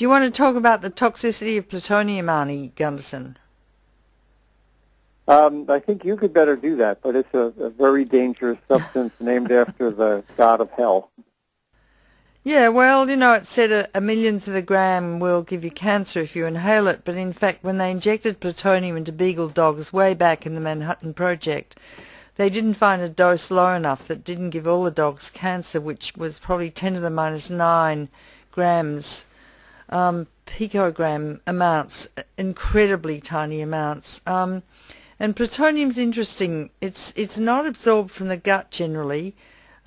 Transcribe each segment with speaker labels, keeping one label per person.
Speaker 1: Do you want to talk about the toxicity of plutonium, Arnie Gundersen?
Speaker 2: I think you could better do that, but it's a very dangerous substance named after the god of hell.
Speaker 1: Yeah, well, you know, it said a millionth of a gram will give you cancer if you inhale it, but in fact, when they injected plutonium into beagle dogs way back in the Manhattan Project, they didn't find a dose low enough that didn't give all the dogs cancer, which was probably 10 to the minus 9 grams, picogram amounts, incredibly tiny amounts. And plutonium's interesting. It's not absorbed from the gut generally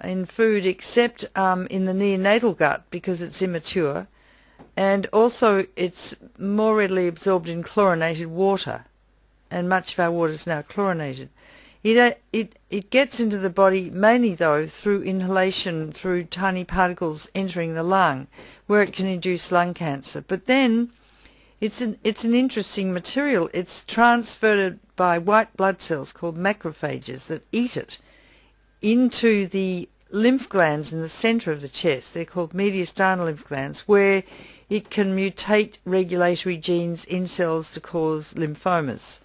Speaker 1: in food except in the neonatal gut because it's immature, and also it's more readily absorbed in chlorinated water, and much of our water is now chlorinated. It gets into the body mainly though through inhalation, through tiny particles entering the lung, where it can induce lung cancer. But then it's an interesting material. It's transferred by white blood cells called macrophages that eat it into the lymph glands in the center of the chest. They're called mediastinal lymph glands, where it can mutate regulatory genes in cells to cause lymphomas.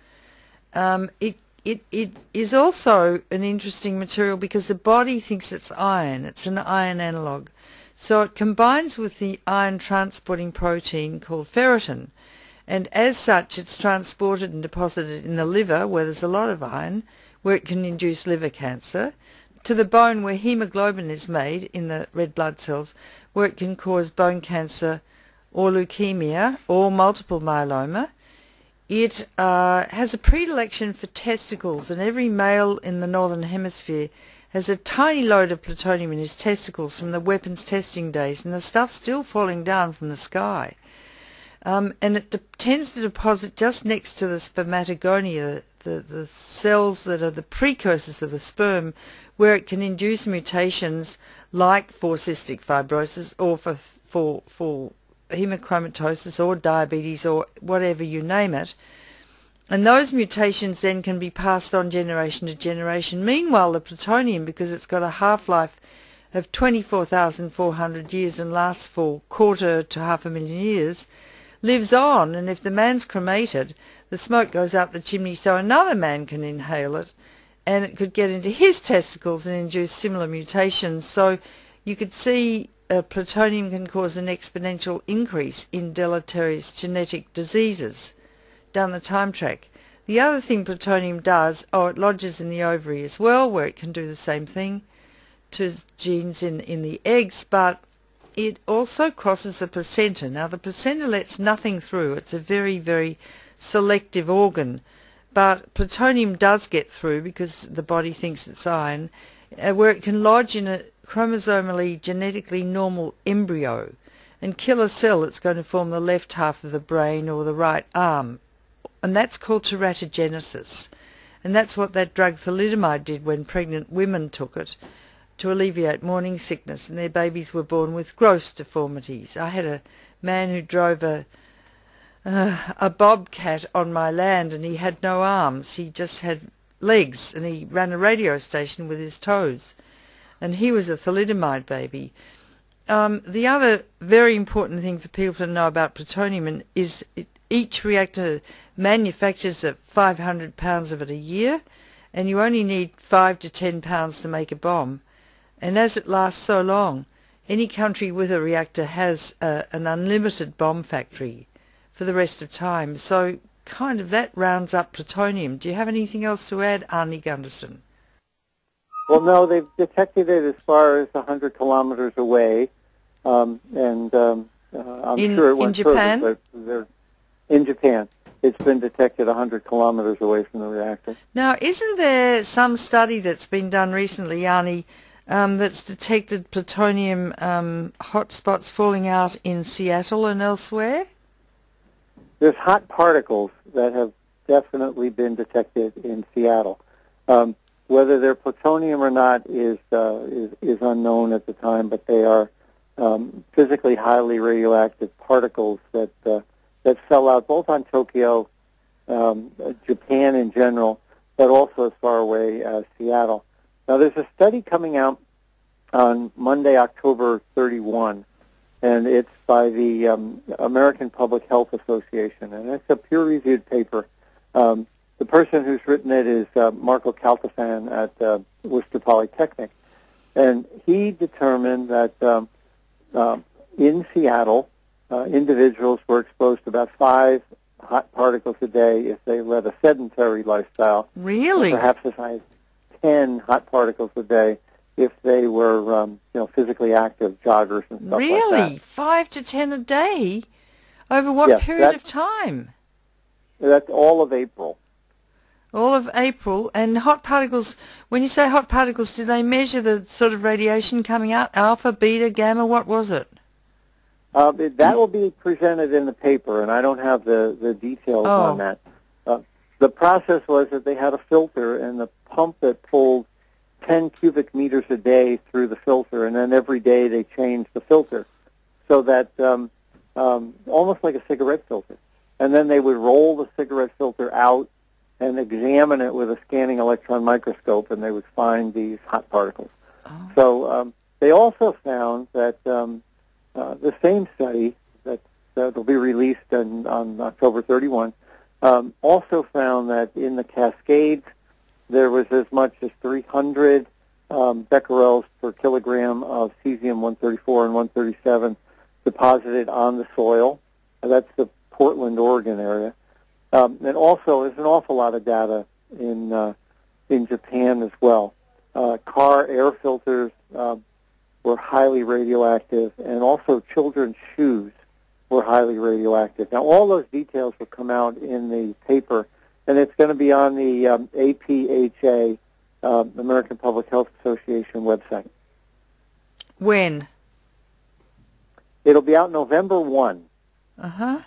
Speaker 1: It is also an interesting material because the body thinks it's iron. It's an iron analog. So it combines with the iron transporting protein called ferritin. And as such, it's transported and deposited in the liver, where there's a lot of iron, where it can induce liver cancer, to the bone where hemoglobin is made in the red blood cells, where it can cause bone cancer or leukemia or multiple myeloma. It has a predilection for testicles, and every male in the Northern Hemisphere has a tiny load of plutonium in his testicles from the weapons testing days, and the stuff's still falling down from the sky. And it tends to deposit just next to the spermatogonia, the cells that are the precursors of the sperm, where it can induce mutations like for cystic fibrosis or for hemochromatosis or diabetes or whatever you name it. And those mutations then can be passed on generation to generation. Meanwhile, the plutonium, because it's got a half-life of 24,400 years and lasts for quarter to 500,000 years, lives on, and if the man's cremated, the smoke goes out the chimney so another man can inhale it, and it could get into his testicles and induce similar mutations. So you could see plutonium can cause an exponential increase in deleterious genetic diseases down the time track. The other thing plutonium does, it lodges in the ovary as well, where it can do the same thing to genes in the eggs, but it also crosses the placenta. Now, the placenta lets nothing through. It's a very, very selective organ, but plutonium does get through because the body thinks it's iron, where it can lodge in a chromosomally genetically normal embryo and kill a cell that's going to form the left half of the brain or the right arm, and that's called teratogenesis. And that's what that drug thalidomide did when pregnant women took it, to alleviate morning sickness, and their babies were born with gross deformities. I had a man who drove a bobcat on my land, and he had no arms. He just had legs, and he ran a radio station with his toes, and he was a thalidomide baby. The other very important thing for people to know about plutonium is each reactor manufactures 500 pounds of it a year, and you only need 5 to 10 pounds to make a bomb. And as it lasts so long, any country with a reactor has an unlimited bomb factory for the rest of time. So kind of that rounds up plutonium. Do you have anything else to add, Arnie Gundersen?
Speaker 2: Well, no, they've detected it as far as 100 kilometers away, I'm sure it went
Speaker 1: in Japan?
Speaker 2: further, but they're in Japan. It's been detected 100 kilometers away from the reactor.
Speaker 1: Now, isn't there some study that's been done recently, Arnie, that's detected plutonium hotspots falling out in Seattle and elsewhere?
Speaker 2: There's hot particles that have definitely been detected in Seattle. Whether they're plutonium or not is unknown at the time, but they are physically highly radioactive particles that fell out both on Tokyo, Japan in general, but also as far away as Seattle. Now, there's a study coming out on Monday, October 31, and it's by the American Public Health Association, and it's a peer-reviewed paper. The person who's written it is Marco Caltafan at Worcester Polytechnic, and he determined that in Seattle, individuals were exposed to about 5 hot particles a day if they led a sedentary lifestyle.
Speaker 1: Really?
Speaker 2: Perhaps as high as 10 hot particles a day if they were, physically active joggers and stuff like that.
Speaker 1: Really? 5 to 10 a day? Over what period of time?
Speaker 2: That's all of April.
Speaker 1: All of April. And hot particles, when you say hot particles, did they measure the sort of radiation coming out? Alpha, beta, gamma, what was it?
Speaker 2: That will be presented in the paper, and I don't have the details on that. The process was that they had a filter, and the pump that pulled 10 cubic meters a day through the filter, and then every day they changed the filter, so that almost like a cigarette filter. And then they would roll the cigarette filter out and examine it with a scanning electron microscope, and they would find these hot particles. Oh. So they also found that the same study that will be released on October 31 also found that in the Cascades there was as much as 300 becquerels per kilogram of cesium-134 and 137 deposited on the soil. That's the Portland, Oregon area. And also there's an awful lot of data in Japan as well. Car air filters were highly radioactive, and also children's shoes were highly radioactive. Now, all those details will come out in the paper, and it's going to be on the APHA, American Public Health Association website.
Speaker 1: When?
Speaker 2: It'll be out November 1.
Speaker 1: Uh-huh.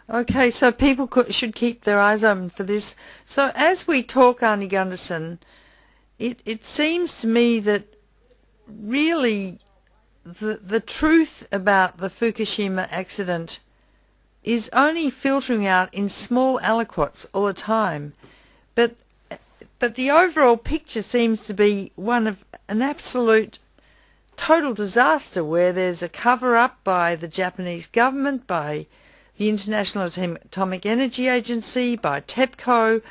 Speaker 1: Okay, so people should keep their eyes open for this. So as we talk, Arnie Gundersen, it seems to me that really the truth about the Fukushima accident is only filtering out in small aliquots all the time, but the overall picture seems to be one of an absolute total disaster, where there's a cover-up by the Japanese government, by the International Atomic Energy Agency, by TEPCO,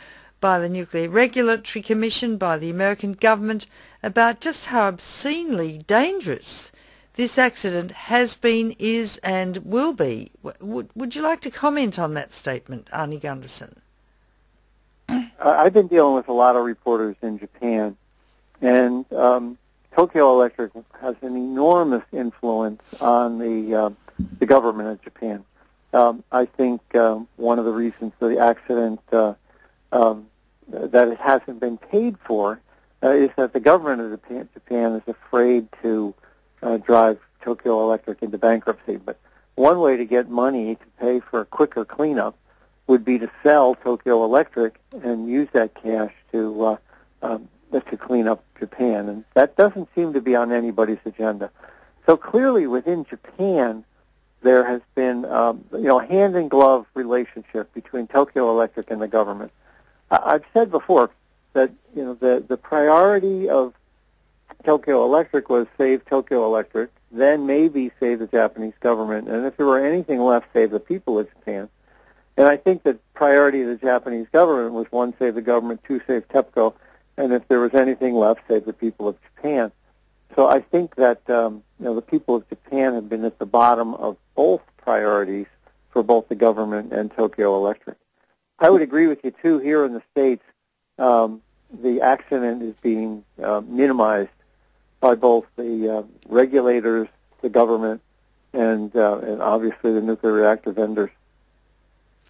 Speaker 1: by the Nuclear Regulatory Commission, by the American government, about just how obscenely dangerous this accident has been, is, and will be. Would you like to comment on that statement, Arnie Gundersen?
Speaker 2: I've been dealing with a lot of reporters in Japan, and Tokyo Electric has an enormous influence on the government of Japan. I think one of the reasons for the accident that it hasn't been paid for is that the government of Japan is afraid to drive Tokyo Electric into bankruptcy. But one way to get money to pay for a quicker cleanup would be to sell Tokyo Electric and use that cash to clean up Japan. And that doesn't seem to be on anybody's agenda. So clearly within Japan, there has been a hand-in-glove relationship between Tokyo Electric and the government. I've said before that the priority of Tokyo Electric was save Tokyo Electric, then maybe save the Japanese government, and if there were anything left, save the people of Japan. And I think the priority of the Japanese government was, 1, save the government, 2, save TEPCO, and if there was anything left, save the people of Japan. So I think that the people of Japan have been at the bottom of both priorities for both the government and Tokyo Electric. I would agree with you, too. Here in the States, the accident is being minimized by both the regulators, the government, and obviously the nuclear reactor vendors.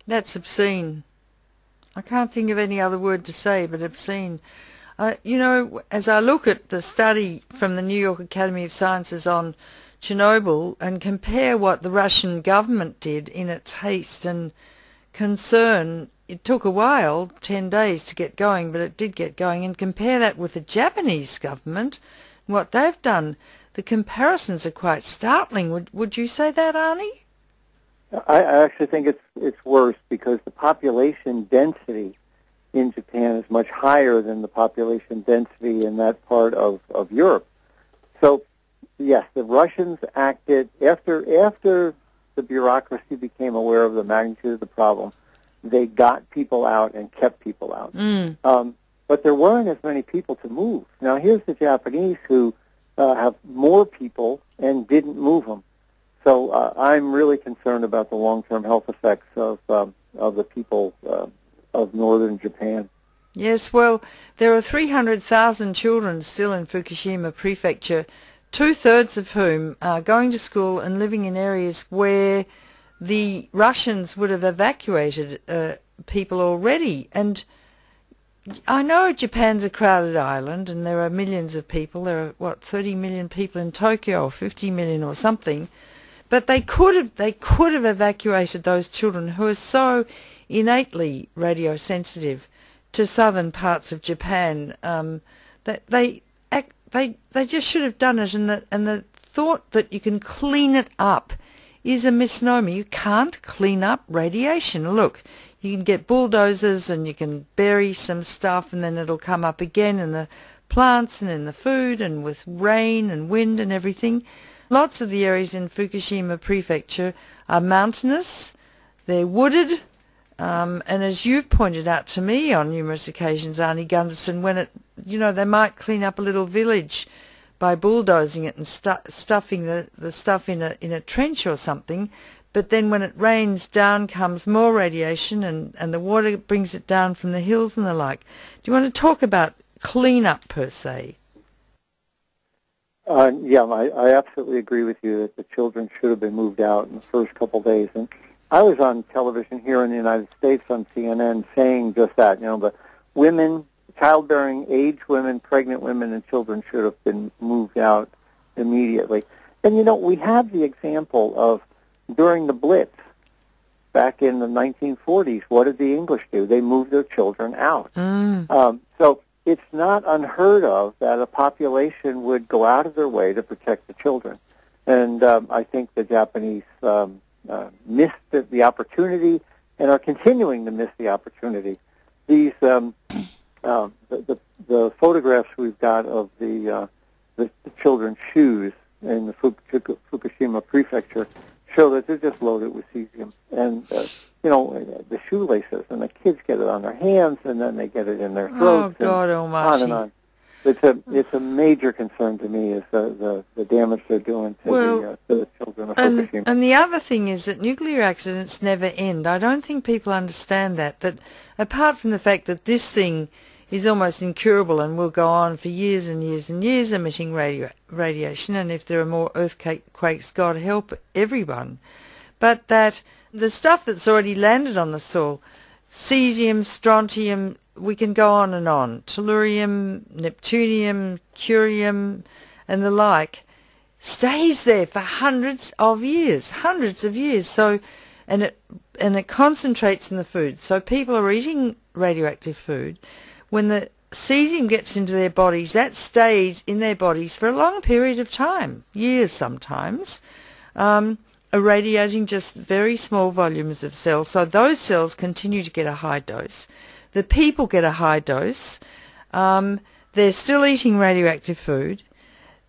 Speaker 1: That's obscene. I can't think of any other word to say but obscene. As I look at the study from the New York Academy of Sciences on Chernobyl and compare what the Russian government did in its haste and concern, it took a while, 10 days to get going, but it did get going, and compare that with the Japanese government, what they've done, the comparisons are quite startling. Would you say that, Arnie?
Speaker 2: I actually think it's worse, because the population density in Japan is much higher than the population density in that part of Europe. So, yes, the Russians acted after the bureaucracy became aware of the magnitude of the problem. They got people out and kept people out. But there weren't as many people to move. Now, here's the Japanese who have more people and didn't move them. So I'm really concerned about the long-term health effects of the people of northern Japan.
Speaker 1: Yes, well, there are 300,000 children still in Fukushima Prefecture, two-thirds of whom are going to school and living in areas where the Russians would have evacuated people already. And I know Japan's a crowded island and there are millions of people. There are, 30 million people in Tokyo or 50 million or something. But they could have evacuated those children who are so innately radiosensitive to southern parts of Japan that they just should have done it. And the thought that you can clean it up is a misnomer. You can't clean up radiation. Look, you can get bulldozers and you can bury some stuff and then it'll come up again in the plants and in the food and with rain and wind and everything. Lots of the areas in Fukushima Prefecture are mountainous, they're wooded, and as you've pointed out to me on numerous occasions, Arnie Gundersen, when they might clean up a little village by bulldozing it and stuffing the stuff in a trench or something, but then when it rains, down comes more radiation and the water brings it down from the hills and the like. Do you want to talk about clean-up per se?
Speaker 2: Yeah, I absolutely agree with you that the children should have been moved out in the first couple of days. And I was on television here in the United States on CNN saying just that. The women, childbearing age women, pregnant women, and children should have been moved out immediately. And, we have the example of during the Blitz back in the 1940s, what did the English do? They moved their children out. So it's not unheard of that a population would go out of their way to protect the children. And I think the Japanese missed the opportunity and are continuing to miss the opportunity. These the photographs we've got of the children's shoes in the Fukushima Prefecture show that they're just loaded with cesium. And, the shoelaces, and the kids get it on their hands, and then they get it in their throats.
Speaker 1: Oh, God almighty.
Speaker 2: On and on. It's a major concern to me is the damage they're doing to the children of Fukushima.
Speaker 1: And the other thing is that nuclear accidents never end. I don't think people understand that apart from the fact that this thing is almost incurable and will go on for years and years and years emitting radiation, and if there are more earthquakes, God help everyone. But that the stuff that's already landed on the soil, cesium, strontium, we can go on and on, tellurium, neptunium, curium, and the like, stays there for hundreds of years. So, and it concentrates in the food. So people are eating radioactive food. When the cesium gets into their bodies, that stays in their bodies for a long period of time, years sometimes, irradiating just very small volumes of cells. So those cells continue to get a high dose. The people get a high dose. They're still eating radioactive food.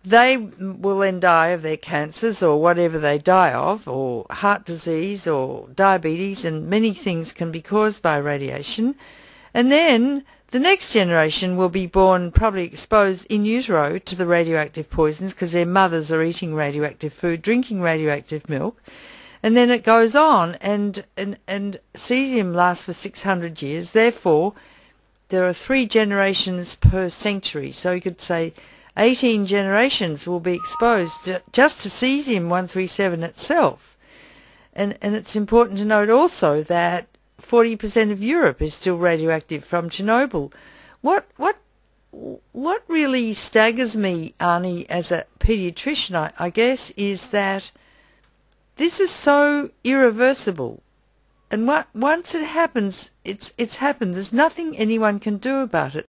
Speaker 1: They will then die of their cancers or whatever they die of, or heart disease or diabetes, and many things can be caused by radiation. And then the next generation will be born probably exposed in utero to the radioactive poisons because their mothers are eating radioactive food, drinking radioactive milk. And then it goes on, and cesium lasts for 600 years. Therefore, there are 3 generations per century. So you could say 18 generations will be exposed just to cesium-137 itself. And it's important to note also that 40% of Europe is still radioactive from Chernobyl. What really staggers me, Arnie, as a pediatrician, I guess, is that this is so irreversible. And once it happens, it's happened. There's nothing anyone can do about it.